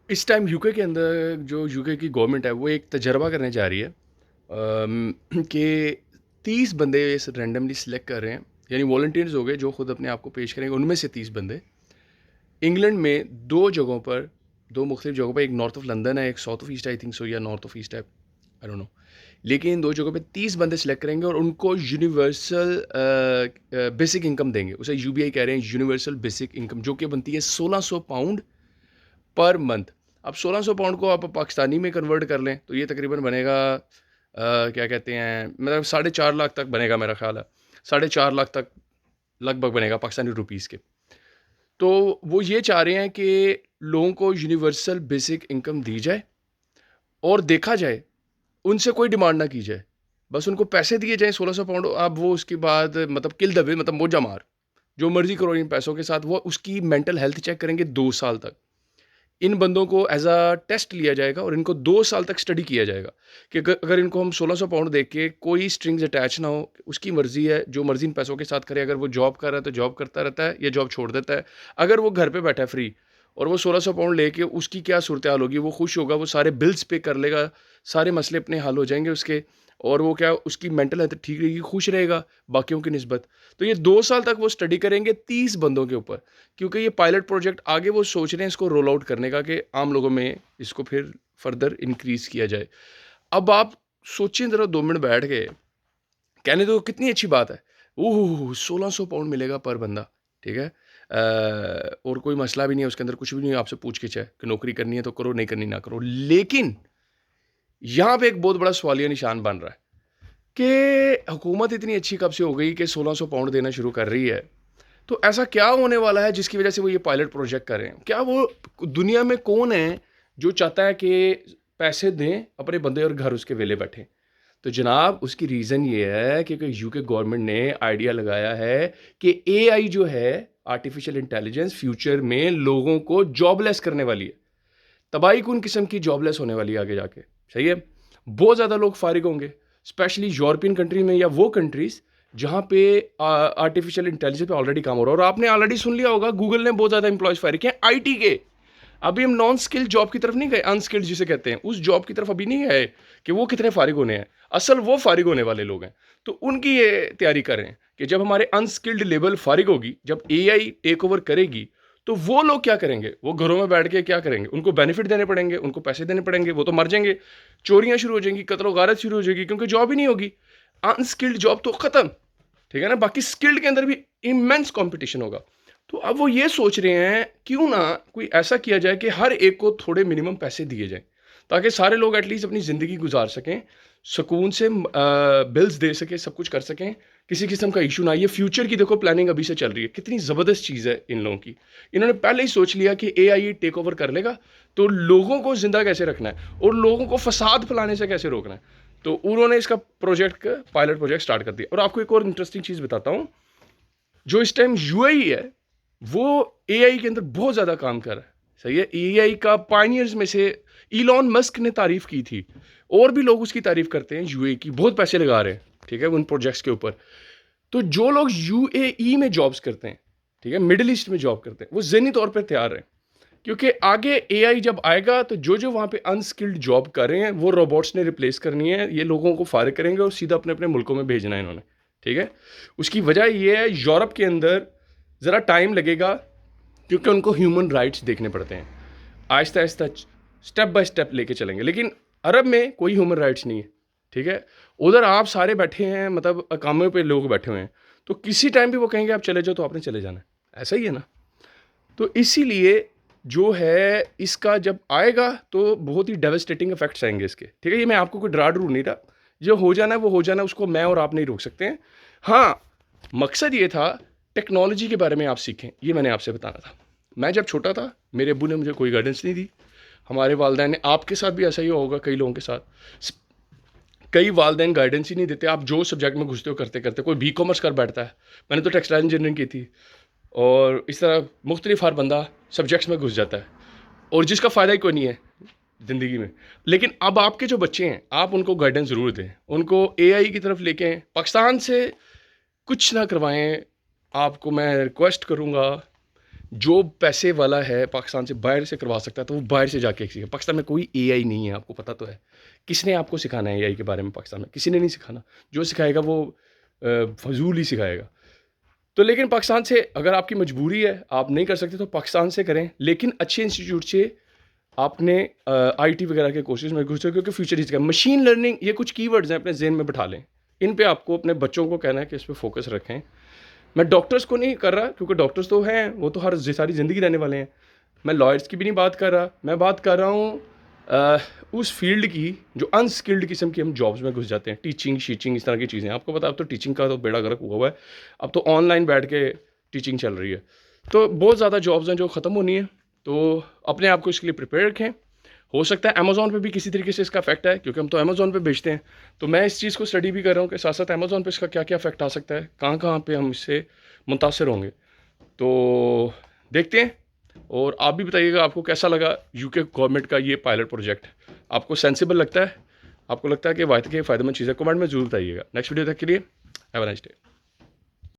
इस time UK के अंदर जो यूके की गवर्नमेंट है वो एक तजर्बा करने जा रही है कि 30 बंदे इस रैंडमली सिलेक्ट कर रहे हैं, यानी वॉलंटियर्स हो गए जो खुद अपने आप को पेश करेंगे। उनमें से 30 बंदे इंग्लैंड में दो जगहों पर, दो मुख्तलिफ जगहों पर, एक नॉर्थ ऑफ लंदन है, एक south of east I think so, या नॉर्थ ऑफ ईस्ट है, आई डोंट नो। लेकिन इन दो जगहों पे 30 बंदे सिलेक्ट करेंगे और उनको यूनिवर्सल बेसिक इनकम देंगे। उसे यूबीआई कह रहे हैं, यूनिवर्सल बेसिक इनकम, जो कि बनती है 1600 पाउंड पर मंथ। अब 1600 पाउंड को आप पाकिस्तानी में कन्वर्ट कर लें तो ये तकरीबन बनेगा क्या कहते हैं, मतलब 4.5 लाख तक बनेगा मेरा ख्याल है। 4.5 लाख तक लगभग बनेगा पाकिस्तानी रुपीज़ के। तो वो ये चाह रहे हैं कि लोगों को यूनिवर्सल बेसिक इनकम दी जाए और देखा जाए, उनसे कोई डिमांड ना की जाए, बस उनको पैसे दिए जाएँ 1600 पाउंड। अब वो उसके बाद मतलब किल द वे, मतलब मौजा मार, जो मर्ज़ी करो इन पैसों के साथ। वो उसकी मेंटल हेल्थ चेक करेंगे 2 साल तक। इन बंदों को एज़ अ टेस्ट लिया जाएगा और इनको 2 साल तक स्टडी किया जाएगा कि अगर इनको हम 1600 पाउंड दे के, कोई स्ट्रिंग्स अटैच ना हो, उसकी मर्ज़ी है, जो मर्ज़ी इन पैसों के साथ करे। अगर वो जॉब कर रहा है तो जॉब करता रहता है या जॉब छोड़ देता है। अगर वो घर पे बैठा है फ्री और वो 1600 पाउंड लेके, उसकी क्या सूरत हाल होगी? वो खुश होगा, वो सारे बिल्स पे कर लेगा, सारे मसले अपने हल हो जाएँगे उसके, और वो क्या, उसकी मेंटल हेल्थ ठीक रहेगी, खुश रहेगा बाकियों की निस्बत। तो ये 2 साल तक वो स्टडी करेंगे 30 बंदों के ऊपर, क्योंकि ये पायलट प्रोजेक्ट आगे वो सोच रहे हैं इसको रोल आउट करने का, कि आम लोगों में इसको फिर फर्दर इंक्रीज़ किया जाए। अब आप सोचिए ज़रा 2 मिनट बैठ के, कहने तो कितनी अच्छी बात है। ओह! 1600 पाउंड मिलेगा पर बंदा, ठीक है? और कोई मसला भी नहीं है उसके अंदर, कुछ भी नहीं है, आपसे पूछ-गिछ है कि नौकरी करनी है तो करो, नहीं करनी ना करो। लेकिन यहाँ पे एक बहुत बड़ा सवालिया निशान बन रहा है कि हुकूमत इतनी अच्छी कब से हो गई कि 1600 पाउंड देना शुरू कर रही है। तो ऐसा क्या होने वाला है जिसकी वजह से वो ये पायलट प्रोजेक्ट कर रहे हैं? क्या वो, दुनिया में कौन है जो चाहता है कि पैसे दें अपने बंदे और घर उसके वेले बैठें? तो जनाब उसकी रीज़न ये है कि यूके गवर्नमेंट ने आइडिया लगाया है कि एआई जो है, आर्टिफिशियल इंटेलिजेंस, फ्यूचर में लोगों को जॉबलेस करने वाली है। तबाही कौन किस्म की जॉबलेस होने वाली है आगे जाके, सही है? बहुत ज़्यादा लोग फारिग होंगे, स्पेशली यूरोपियन कंट्री में, या वो कंट्रीज़ जहाँ पे आर्टिफिशियल इंटेलिजेंस पे ऑलरेडी काम हो रहा है। और आपने ऑलरेडी सुन लिया होगा, गूगल ने बहुत ज़्यादा एम्प्लॉयज़ फायर किए हैं आईटी के। अभी हम नॉन स्किल्ड जॉब की तरफ नहीं गए, अनस्किल्ड जिसे कहते हैं, उस जॉब की तरफ अभी नहीं गए कि वो कितने फारिग होने हैं। असल वो फारिग होने वाले लोग हैं। तो उनकी ये तैयारी करें कि जब हमारे अनस्किल्ड लेवल फारिग होगी, जब एआई टेक ओवर करेगी, तो वो लोग क्या करेंगे? वो घरों में बैठ के क्या करेंगे? उनको बेनिफिट देने पड़ेंगे, उनको पैसे देने पड़ेंगे, वो तो मर जाएंगे। चोरियां शुरू हो जाएंगी, कत्ल गारत शुरू हो जाएगी, क्योंकि जॉब ही नहीं होगी। अनस्किल्ड जॉब तो खत्म, ठीक है ना? बाकी स्किल्ड के अंदर भी इमेंस कंपटीशन होगा। तो अब वो ये सोच रहे हैं, क्यों ना कोई ऐसा किया जाए कि हर एक को थोड़े मिनिमम पैसे दिए जाएं, ताकि सारे लोग एटलीस्ट अपनी ज़िंदगी गुजार सकें, सुकून से बिल्स दे सकें, सब कुछ कर सकें, किसी किस्म का इशू ना। ये फ्यूचर की देखो प्लानिंग अभी से चल रही है, कितनी ज़बरदस्त चीज़ है इन लोगों की। इन्होंने पहले ही सोच लिया कि एआई टेक ओवर कर लेगा, तो लोगों को ज़िंदा कैसे रखना है और लोगों को फसाद फैलाने से कैसे रोकना है। तो उन्होंने इसका प्रोजेक्ट का पायलट प्रोजेक्ट स्टार्ट कर दिया। और आपको एक और इंटरेस्टिंग चीज़ बताता हूँ, जो इस टाइम यूएई है, वो एआई के अंदर बहुत ज़्यादा काम कर रहा है, सही है? एआई का पायनियर्स में से इलॉन मस्क ने तारीफ़ की थी, और भी लोग उसकी तारीफ़ करते हैं यूएई की, बहुत पैसे लगा रहे हैं, ठीक है, उन प्रोजेक्ट्स के ऊपर। तो जो लोग यूएई में जॉब्स करते हैं, ठीक है, मिडिल ईस्ट में जॉब करते हैं, वो ज़हनी तौर पर तैयार हैं, क्योंकि आगे एआई जब आएगा तो जो जो वहाँ पे अनस्किल्ड जॉब कर रहे हैं वो रोबोट्स ने रिप्लेस करनी है। ये लोगों को फारिग करेंगे और सीधा अपने अपने मुल्कों में भेजना है इन्होंने, ठीक है। उसकी वजह ये है, यूरोप के अंदर ज़रा टाइम लगेगा, क्योंकि उनको ह्यूमन राइट्स देखने पड़ते हैं। Aahista Aahista step by step लेके चलेंगे। लेकिन अरब में कोई ह्यूमन राइट्स नहीं है, ठीक है। उधर आप सारे बैठे हैं, मतलब कामों पे लोग बैठे हुए हैं, तो किसी टाइम भी वो कहेंगे आप चले जाओ तो आपने चले जाना है, ऐसा ही है ना। तो इसीलिए जो है, इसका जब आएगा तो बहुत ही डेवास्टेटिंग इफेक्ट्स आएंगे इसके, ठीक है। ये मैं आपको कोई डरा डरू नहीं रहा, जो हो जाना है वो हो जाना है, उसको मैं और आप नहीं रोक सकते हैं। हाँ, मकसद ये था टेक्नोलॉजी के बारे में आप सीखें, ये मैंने आपसे बताना था। मैं जब छोटा था, मेरे अब्बू ने मुझे कोई गाइडेंस नहीं दी, हमारे वालदैन ने, आपके साथ भी ऐसा ही होगा कई लोगों के साथ, कई वालदैन गाइडेंस ही नहीं देते। आप जो सब्जेक्ट में घुसते हो करते करते, कोई बी कॉमर्स कर बैठता है, मैंने तो टेक्सटाइल इंजीनियरिंग की थी, और इस तरह मुख्तलिफ हर बंदा सब्जेक्ट्स में घुस जाता है, और जिसका फ़ायदा ही कोई नहीं है ज़िंदगी में। लेकिन अब आपके जो बच्चे हैं, आप उनको गाइडेंस ज़रूर दें, उनको एआई की तरफ लेके आएं। पाकिस्तान से कुछ ना करवाएं, आपको मैं रिक्वेस्ट करूँगा जो पैसे वाला है पाकिस्तान से बाहर से करवा सकता है तो वो बाहर से जाके सीखे। पाकिस्तान में कोई एआई नहीं है, आपको पता तो है। किसने आपको सिखाना है एआई के बारे में पाकिस्तान में? किसी ने नहीं सिखाना। जो सिखाएगा वो फजूल ही सिखाएगा। तो लेकिन पाकिस्तान से अगर आपकी मजबूरी है, आप नहीं कर सकते तो पाकिस्तान से करें, लेकिन अच्छे इंस्टीट्यूट से आपने आईटी वगैरह के कोर्सेज में घुसे, क्योंकि फ्यूचर इसका मशीन लर्निंग, ये कुछ कीवर्ड्स हैं, अपने जहन में बिठा लें। इन पे आपको अपने बच्चों को कहना है कि इस पे फोकस रखें। मैं डॉक्टर्स को नहीं कर रहा, क्योंकि डॉक्टर्स तो हैं, वो तो हर सारी ज़िंदगी रहने वाले हैं। मैं लॉयर्स की भी नहीं बात कर रहा, मैं बात कर रहा हूँ उस फील्ड की जो अनस्किल्ड किस्म की हम जॉब्स में घुस जाते हैं। टीचिंग शीचिंग इस तरह की चीज़ें, आपको पता है अब तो टीचिंग का तो बेड़ा गर्क हुआ हुआ है। अब तो ऑनलाइन बैठ के टीचिंग चल रही है। तो बहुत ज़्यादा जॉब्स हैं जो ख़त्म होनी है। तो अपने आप को इसके लिए प्रिपेयर रखें। हो सकता है अमेज़ॉन पे भी किसी तरीके से इसका इफेक्ट है, क्योंकि हम तो अमेज़ॉन पे बेचते हैं। तो मैं इस चीज़ को स्टडी भी कर रहा हूँ कि साथ साथ अमेज़ॉन पे इसका क्या क्या इफेक्ट आ सकता है, कहाँ कहाँ पे हम इससे मुतासर होंगे। तो देखते हैं। और आप भी बताइएगा आपको कैसा लगा यूके गवर्नमेंट का ये पायलट प्रोजेक्ट। आपको सेंसिबल लगता है? आपको लगता है कि वाकई फ़ायदेमंद चीज़ है? कमेंट में ज़रूर बताइएगा। नेक्स्ट वीडियो तक के लिए हैव अ नाइस डे।